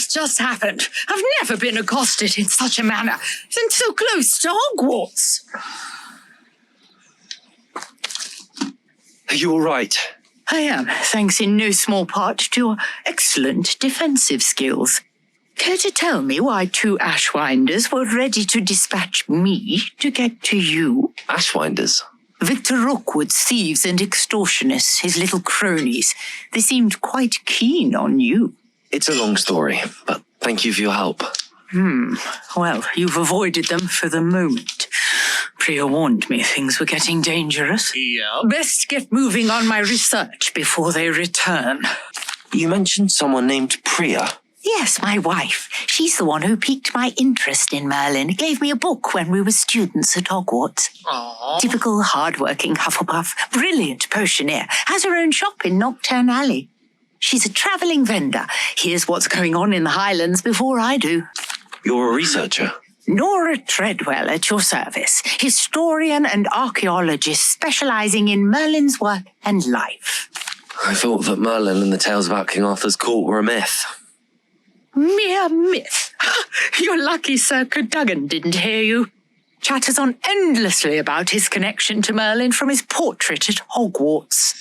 has just happened? I've never been accosted in such a manner, and so close to Hogwarts. Are you all right? I am, thanks in no small part to your excellent defensive skills. Care to tell me why 2 Ashwinders were ready to dispatch me to get to you? Ashwinders? Victor Rookwood's thieves and extortionists, his little cronies. They seemed quite keen on you. It's a long story, but thank you for your help. Well, you've avoided them for the moment. Priya warned me things were getting dangerous. Yeah. Best get moving on my research before they return. You mentioned someone named Priya. Yes, my wife. She's the one who piqued my interest in Merlin. Gave me a book when we were students at Hogwarts. Aww. Typical hard-working Hufflepuff, brilliant potioneer, has her own shop in Knockturn Alley. She's a travelling vendor. Hears what's going on in the Highlands before I do. You're a researcher? Nora Treadwell at your service, historian and archaeologist specialising in Merlin's work and life. I thought that Merlin and the tales about King Arthur's court were a myth. Mere myth. You're lucky Sir Cadogan didn't hear you. Chatters on endlessly about his connection to Merlin from his portrait at Hogwarts.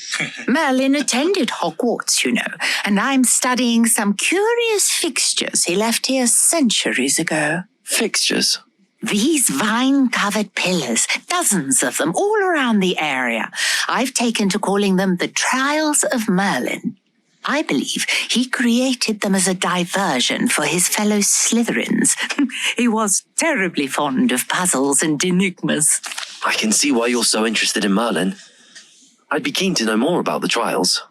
Merlin attended Hogwarts, you know, and I'm studying some curious fixtures he left here centuries ago. Fixtures? These vine-covered pillars, dozens of them all around the area. I've taken to calling them the Trials of Merlin. I believe he created them as a diversion for his fellow Slytherins. He was terribly fond of puzzles and enigmas. I can see why you're so interested in Merlin. I'd be keen to know more about the trials.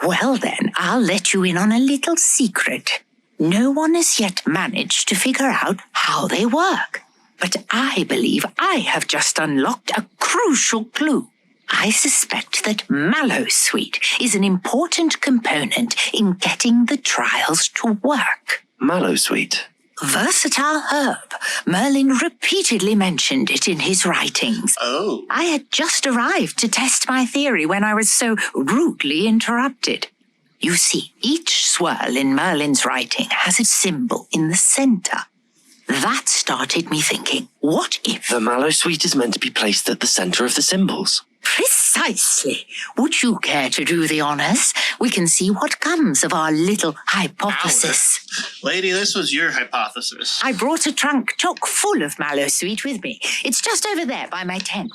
Well then, I'll let you in on a little secret. No one has yet managed to figure out how they work. But I believe I have just unlocked a crucial clue. I suspect that Mallowsweet is an important component in getting the trials to work. Mallowsweet? Versatile herb. Merlin repeatedly mentioned it in his writings. Oh. I had just arrived to test my theory when I was so rudely interrupted. You see, each swirl in Merlin's writing has a symbol in the centre. That started me thinking, what if... The Mallowsweet is meant to be placed at the centre of the symbols. Precisely. Would you care to do the honours? We can see what comes of our little hypothesis. Lady, this was your hypothesis. I brought a trunk chock full of Mallowsweet with me. It's just over there by my tent.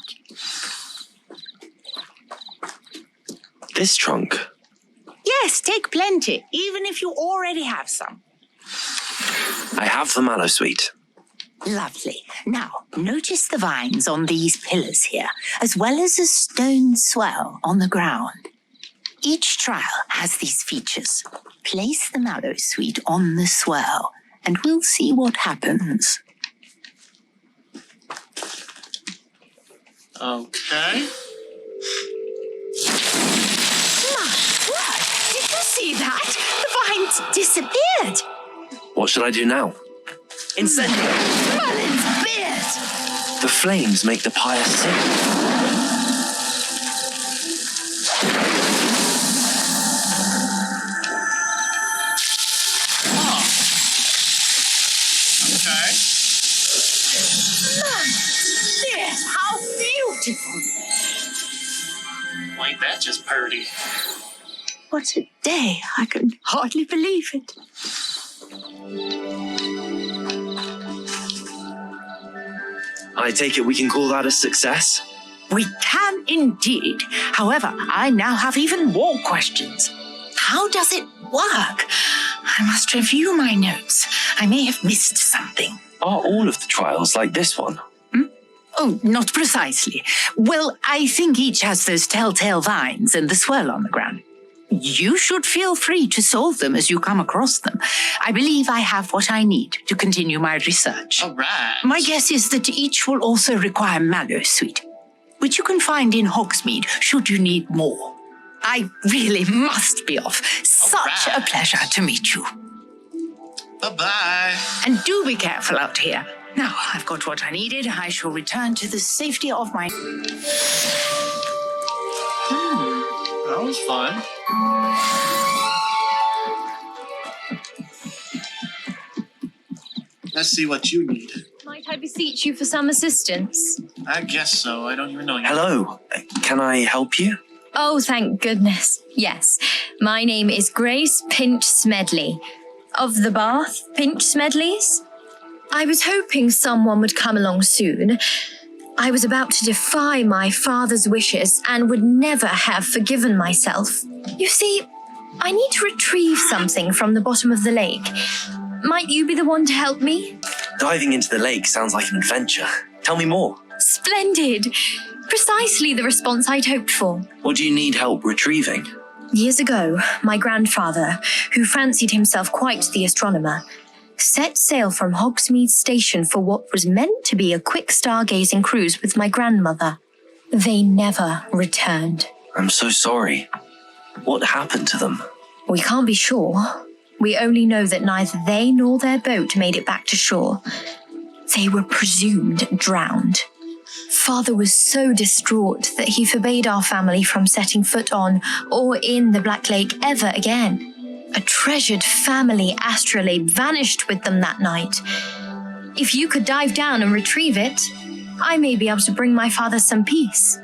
This trunk? Yes, take plenty, even if you already have some. I have the Mallowsweet. Lovely. Now, notice the vines on these pillars here, as well as a stone swell on the ground. Each trial has these features. Place the Mallowsweet on the swell, and we'll see what happens. Okay. My word! Did you see that? The vines disappeared. What should I do now? Incendio! Merlin's beard! The flames make the pyre sing. Oh. Okay. Merlin's beard! How beautiful! Ain't that just purty? What a day! I can hardly believe it. I take it we can call that a success? We can indeed. However, I now have even more questions. How does it work? I must review my notes. I may have missed something. Are all of the trials like this one? Oh, not precisely. Well, I think each has those telltale vines and the swirl on the ground. You should feel free to solve them as you come across them. I believe I have what I need to continue my research. All right. My guess is that each will also require Mallowsweet, which you can find in Hogsmeade should you need more. I really must be off. Such a pleasure to meet you. Bye-bye. And do be careful out here. Now I've got what I needed. I shall return to the safety of my... That was fun. Let's see what you need. Might I beseech you for some assistance? I guess so. I don't even know you. Hello, can I help you? Oh, thank goodness. Yes. My name is Grace Pinch Smedley. Of the Bath Pinch Smedleys? I was hoping someone would come along soon. I was about to defy my father's wishes and would never have forgiven myself. You see, I need to retrieve something from the bottom of the lake. Might you be the one to help me? Diving into the lake sounds like an adventure. Tell me more. Splendid! Precisely the response I'd hoped for. What do you need help retrieving? Years ago, my grandfather, who fancied himself quite the astronomer, set sail from Hogsmeade Station for what was meant to be a quick stargazing cruise with my grandmother. They never returned. I'm so sorry. What happened to them? We can't be sure. We only know that neither they nor their boat made it back to shore. They were presumed drowned. Father was so distraught that he forbade our family from setting foot on or in the Black Lake ever again. A treasured family astrolabe vanished with them that night. If you could dive down and retrieve it, I may be able to bring my father some peace.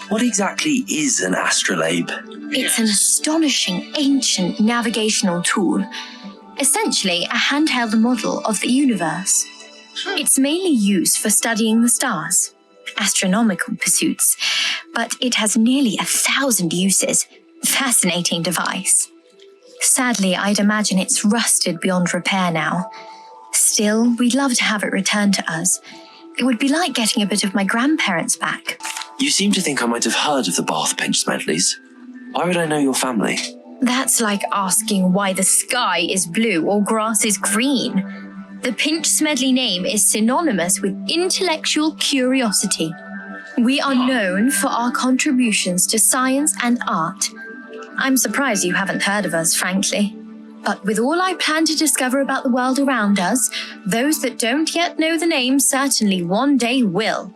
What exactly is an astrolabe? It's an astonishing ancient navigational tool, essentially a handheld model of the universe. It's mainly used for studying the stars, astronomical pursuits, but it has nearly 1,000 uses. Fascinating device. Sadly, I'd imagine it's rusted beyond repair now. Still, we'd love to have it returned to us. It would be like getting a bit of my grandparents back. You seem to think I might have heard of the Bath Pinch Smedleys. Why would I know your family? That's like asking why the sky is blue or grass is green. The Pinch Smedley name is synonymous with intellectual curiosity. We are known for our contributions to science and art. I'm surprised you haven't heard of us, frankly. But with all I plan to discover about the world around us, those that don't yet know the name certainly one day will.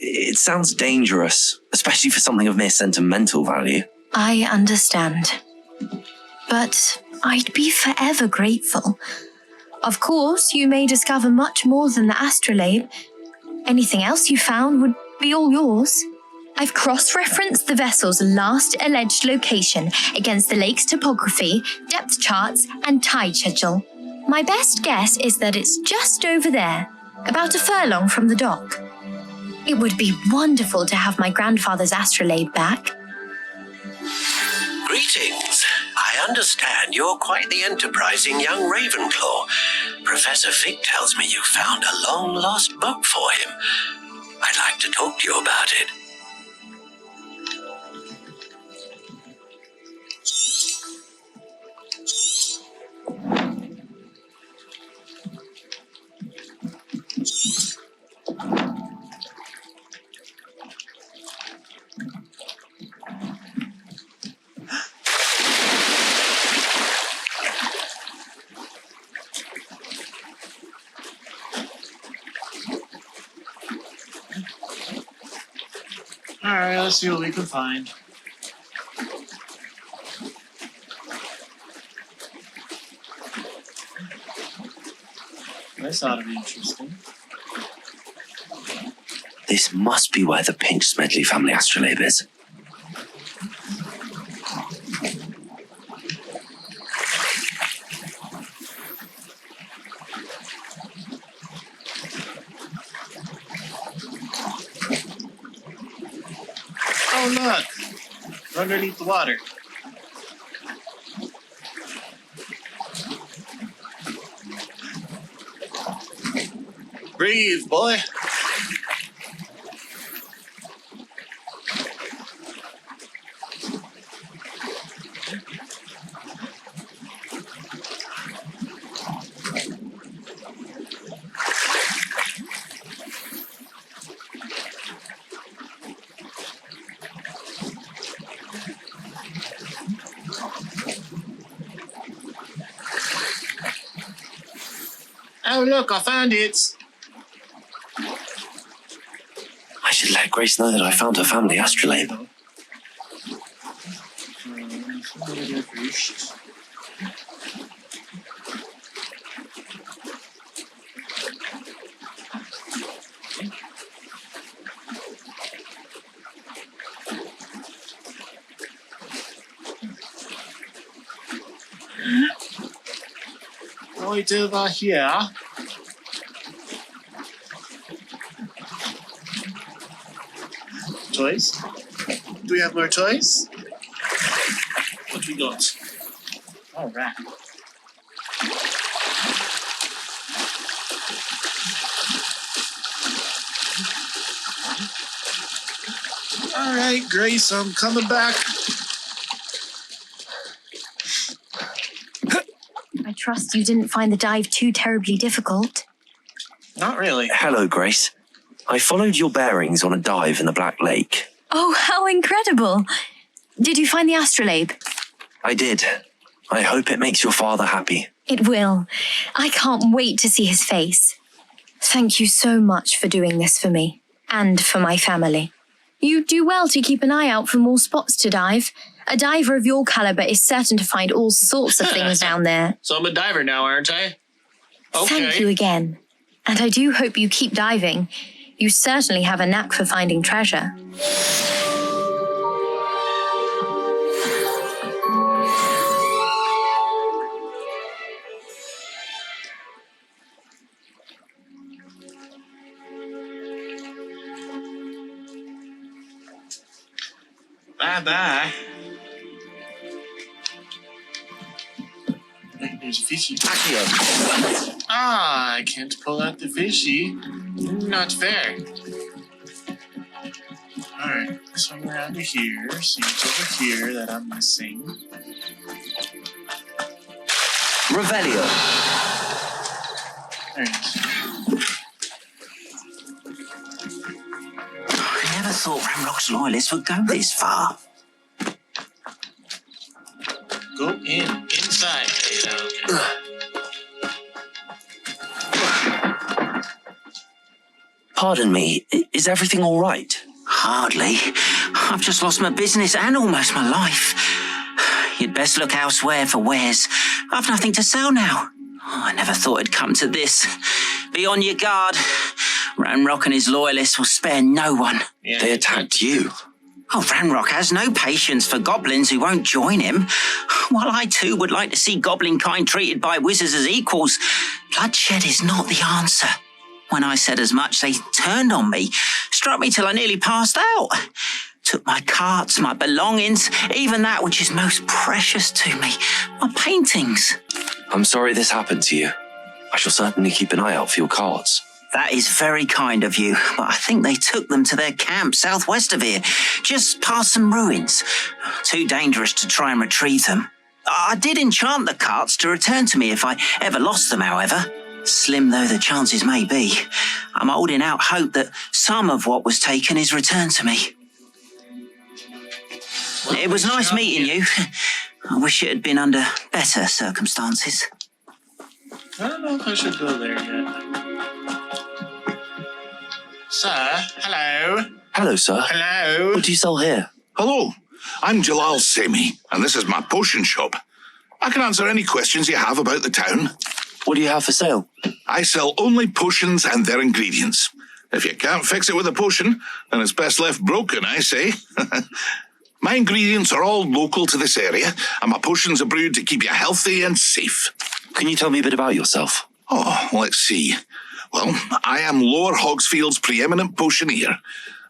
It sounds dangerous, especially for something of mere sentimental value. I understand. But I'd be forever grateful. Of course, you may discover much more than the astrolabe. Anything else you found would be all yours. I've cross-referenced the vessel's last alleged location against the lake's topography, depth charts, and tide schedule. My best guess is that it's just over there, about a furlong from the dock. It would be wonderful to have my grandfather's astrolabe back. Greetings. I understand you're quite the enterprising young Ravenclaw. Professor Fig tells me you found a long-lost book for him. I'd like to talk to you about it. Alright, let's see what we can find. This ought to be interesting. This must be where the Pinch Smedley family astrolabe is. Oh, look! Underneath the water. Breathe, boy. Oh, look, I found it. I should let Grace know that I found her family astrolabe. Right over here. Toys? Do we have more toys? What we got? Alright. Alright, Grace, I'm coming back. I trust you didn't find the dive too terribly difficult. Not really. Hello, Grace. I followed your bearings on a dive in the Black Lake. Oh, how incredible! Did you find the astrolabe? I did. I hope it makes your father happy. It will. I can't wait to see his face. Thank you so much for doing this for me, and for my family. You do well to keep an eye out for more spots to dive. A diver of your caliber is certain to find all sorts of things down there. So I'm a diver now, aren't I? Okay. Thank you again. And I do hope you keep diving. You certainly have a knack for finding treasure. Bye-bye. There's a fishy. Ah, I can't pull out the fishy. Not fair. Alright, so we're out of here. See it's over here that I'm missing. Revelio. There it is. I never thought Ramrock's loyalists would go this far. Go inside. Okay. Pardon me, is everything all right? Hardly. I've just lost my business and almost my life. You'd best look elsewhere for wares. I've nothing to sell now. Oh, I never thought it'd come to this. Be on your guard. Ramrock and his loyalists will spare no one. Yeah. They attacked you. Oh, Ramrock has no patience for goblins who won't join him. While I too would like to see goblin kind treated by wizards as equals, bloodshed is not the answer. When I said as much, they turned on me, struck me till I nearly passed out. Took my carts, my belongings, even that which is most precious to me, my paintings. I'm sorry this happened to you. I shall certainly keep an eye out for your cards. That is very kind of you, but I think they took them to their camp southwest of here, just past some ruins. Too dangerous to try and retrieve them. I did enchant the carts to return to me if I ever lost them, however. Slim though the chances may be, I'm holding out hope that some of what was taken is returned to me. It was nice meeting you. I wish it had been under better circumstances. I don't know if I should go there yet. Sir, hello. Hello, sir. Hello. What do you sell here? Hello, I'm Jalal Semi, and this is my potion shop. I can answer any questions you have about the town. What do you have for sale? I sell only potions and their ingredients. If you can't fix it with a potion, then it's best left broken, I say. My ingredients are all local to this area, and my potions are brewed to keep you healthy and safe. Can you tell me a bit about yourself? Oh, let's see. Well, I am Lower Hogsfield's preeminent potioneer,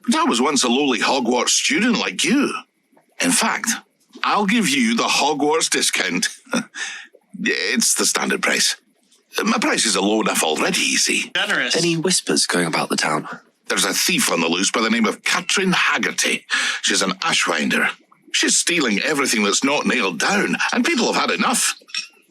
but I was once a lowly Hogwarts student like you. In fact, I'll give you the Hogwarts discount. It's the standard price. My prices are low enough already, you see. Generous. Any whispers going about the town? There's a thief on the loose by the name of Katrin Haggerty. She's an ashwinder. She's stealing everything that's not nailed down, and people have had enough.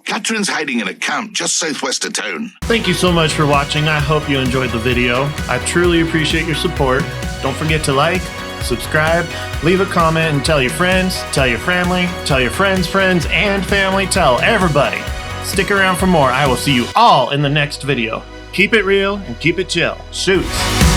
Katrin's hiding in a camp just southwest of town. Thank you so much for watching. I hope you enjoyed the video. I truly appreciate your support. Don't forget to like, subscribe, leave a comment, and tell your friends, tell your family, tell your friends' friends, and family, tell everybody. Stick around for more. I will see you all in the next video. Keep it real and keep it chill. Shoots.